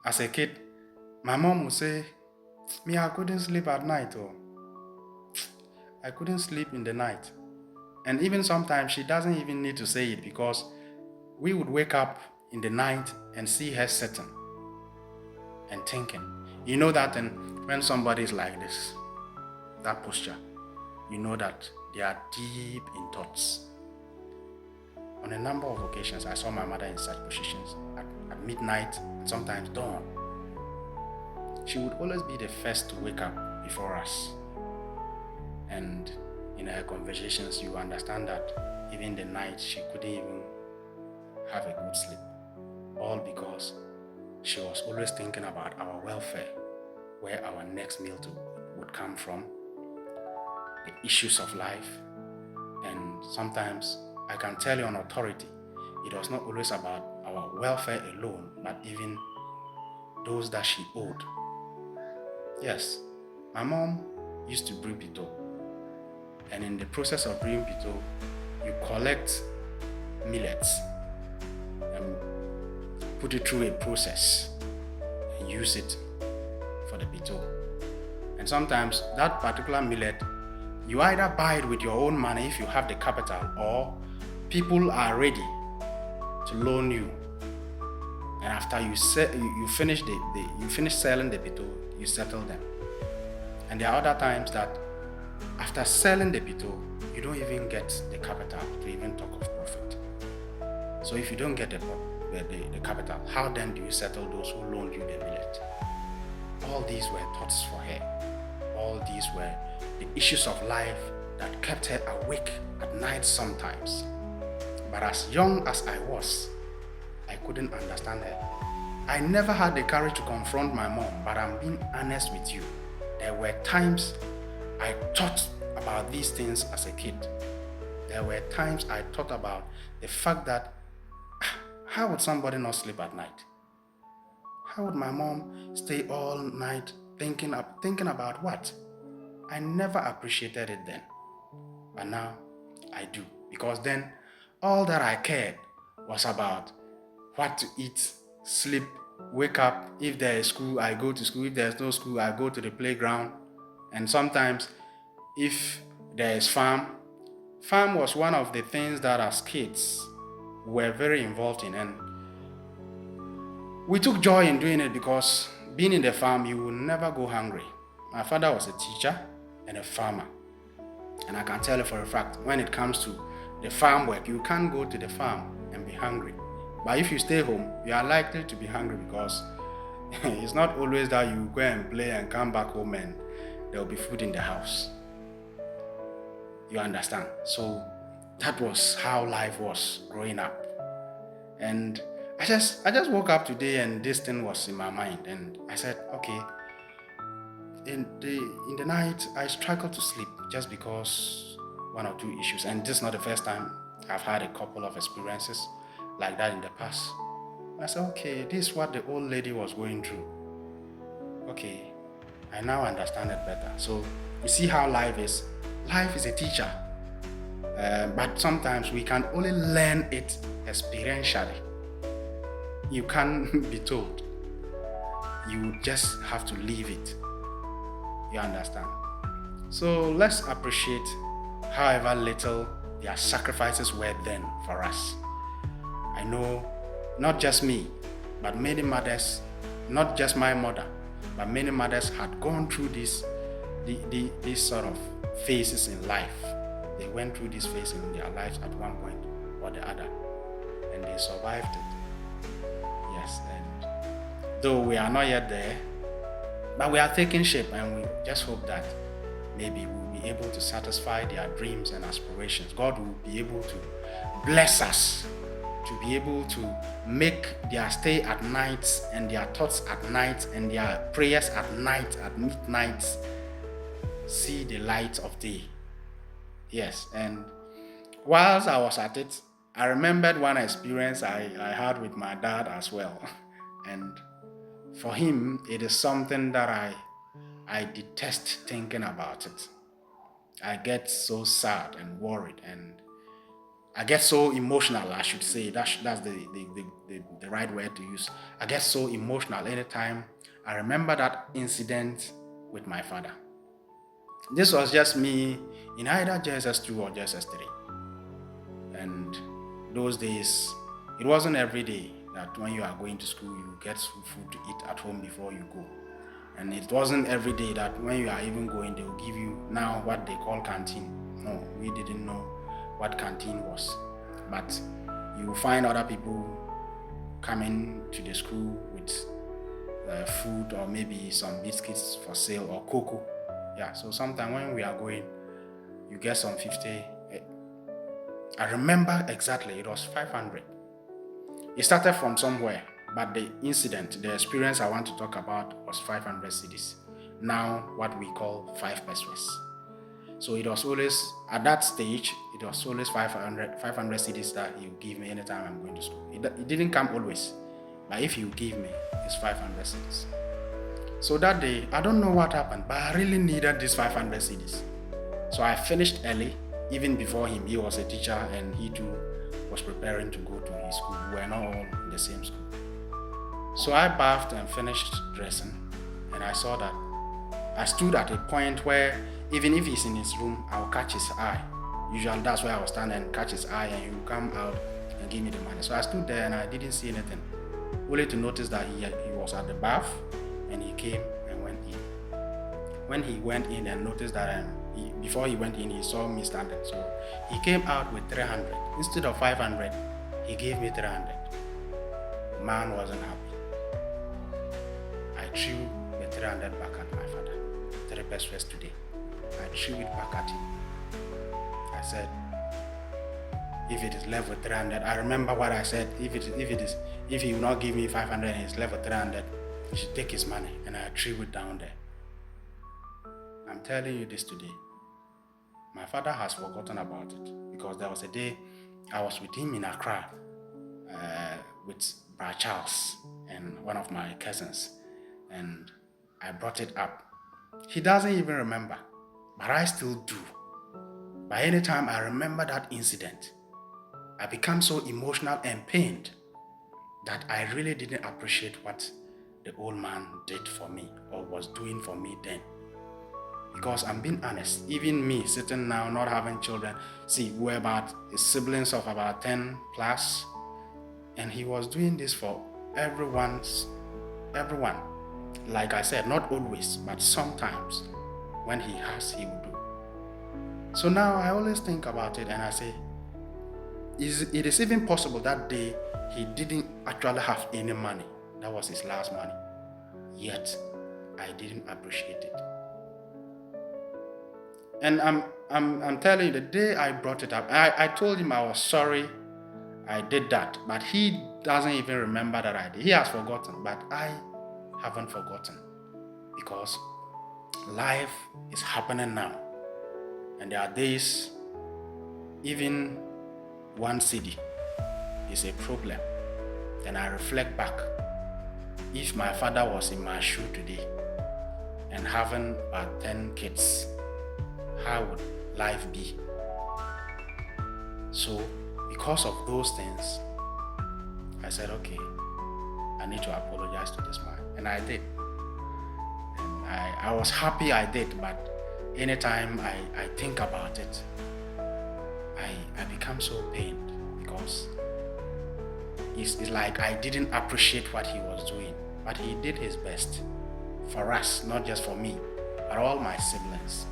As a kid, my mom would say, me, I couldn't sleep at night, or I couldn't sleep in the night. And even sometimes she doesn't even need to say it because we would wake up in the night and see her sitting and thinking. You know that when somebody is like this, that posture, you know that they are deep in thoughts. On a number of occasions, I saw my mother in such positions at midnight and sometimes dawn. She would always be the first to wake up before us. And in her conversations, you understand that even the night she couldn't even have a good sleep. All because she was always thinking about our welfare, where our next meal would come from, the issues of life. And sometimes I can tell you on authority, it was not always about our welfare alone, but even those that she owed. Yes, my mom used to brew pito, and in the process of brewing pito, you collect millets and put it through a process and use it for the pito. And sometimes that particular millet, you either buy it with your own money if you have the capital, or people are ready to loan you. And after you finish you finish selling the pito, you settle them. And there are other times that after selling the pito, you don't even get the capital to even talk of profit. So if you don't get the capital, how then do you settle those who loaned you the millet? All these were thoughts for her. All these were the issues of life that kept her awake at night sometimes. But as young as I was, I couldn't understand her. I never had the courage to confront my mom, but I'm being honest with you. There were times I thought about these things as a kid. There were times I thought about the fact that how would somebody not sleep at night? How would my mom stay all night thinking about what? I never appreciated it then. But now I do. Because then all that I cared was about what to eat, sleep, wake up. If there is school, I go to school. If there's no school, I go to the playground. And sometimes if there is farm was one of the things that as kids were very involved in. And we took joy in doing it because being in the farm, you will never go hungry. My father was a teacher and a farmer. And I can tell you for a fact, when it comes to the farm work, you can't go to the farm and be hungry. But if you stay home, you are likely to be hungry because it's not always that you go and play and come back home and there will be food in the house. You understand? So that was how life was growing up. And I just woke up today and this thing was in my mind, and I said, okay, in the night I struggled to sleep just because one or two issues. And this is not the first time. I've had a couple of experiences like that in the past. And I said, okay, this is what the old lady was going through. Okay, I now understand it better. So you see how life is. Life is a teacher. But sometimes we can only learn it experientially. You can't be told. You just have to live it. You understand? So let's appreciate however little their sacrifices were then for us. I know not just me, but many mothers, not just my mother, but many mothers had gone through these sort of phases in life. They went through this phase in their lives at one point or the other, and they survived it. Yes, and though we are not yet there, but we are taking shape, and we just hope that maybe we'll be able to satisfy their dreams and aspirations. God will be able to bless us to be able to make their stay at night and their thoughts at night and their prayers at night, at midnight, see the light of day. Yes, and whilst I was at it, I remembered one experience I had with my dad as well. And for him, it is something that I detest thinking about it. I get so sad and worried, and I get so emotional, I should say. That's the right word to use. I get so emotional anytime I remember that incident with my father. This was just me in either JSS2 or JSS3. And those days, it wasn't every day that when you are going to school, you get food to eat at home before you go. And it wasn't every day that when you are even going, they will give you now what they call canteen. No, we didn't know what canteen was. But you will find other people coming to the school with food or maybe some biscuits for sale or cocoa. Yeah, so sometimes when we are going, you get some 50. I remember exactly, it was 500. It started from somewhere, but the incident, the experience I want to talk about was 500 cedis. Now, what we call 5 pesos. So it was always, at that stage, it was always 500 cedis that you give me anytime I'm going to school. It didn't come always, but if you give me, it's 500 cedis. So that day, I don't know what happened, but I really needed these 500 cedis. So I finished early, even before him. He was a teacher and he too was preparing to go to his school. We were not all in the same school. So I bathed and finished dressing, and I saw that I stood at a point where even if he's in his room, I'll catch his eye. Usually that's where I will stand and catch his eye, and he will come out and give me the money. So I stood there and I didn't see anything, only to notice that he was at the bath and he came and went in. When he went in and noticed that before he went in, he saw me standing. So he came out with 300. Instead of 500, he gave me 300. The man wasn't happy. I threw the 300 back at my father. 3 pesos today. I threw it back at him. I said, if it is left with 300, I remember what I said. If he will not give me 500 and he's left with 300, he should take his money. And I threw it down there. I'm telling you this today. My father has forgotten about it, because there was a day I was with him in Accra with Brother Charles and one of my cousins, and I brought it up. He doesn't even remember, but I still do. By any time I remember that incident, I become so emotional and pained that I really didn't appreciate what the old man did for me or was doing for me then. Because I'm being honest, even me sitting now not having children, see, we're about siblings of about 10 plus, and he was doing this for everyone. Like I said, not always, but sometimes when he has, he will do. So now I always think about it and I say, it is even possible that day he didn't actually have any money. That was his last money. Yet I didn't appreciate it. And I'm telling you, the day I brought it up, I told him I was sorry I did that, but he doesn't even remember that I did. He has forgotten, but I haven't forgotten, because life is happening now. And there are days, even 1 cedi is a problem. And I reflect back, if my father was in my shoe today and having about 10 kids, how would life be? So, because of those things, I said, okay, I need to apologize to this man. And I did. And I was happy I did, but anytime I think about it, I become so pained, because it's like I didn't appreciate what he was doing. But he did his best for us, not just for me, but all my siblings.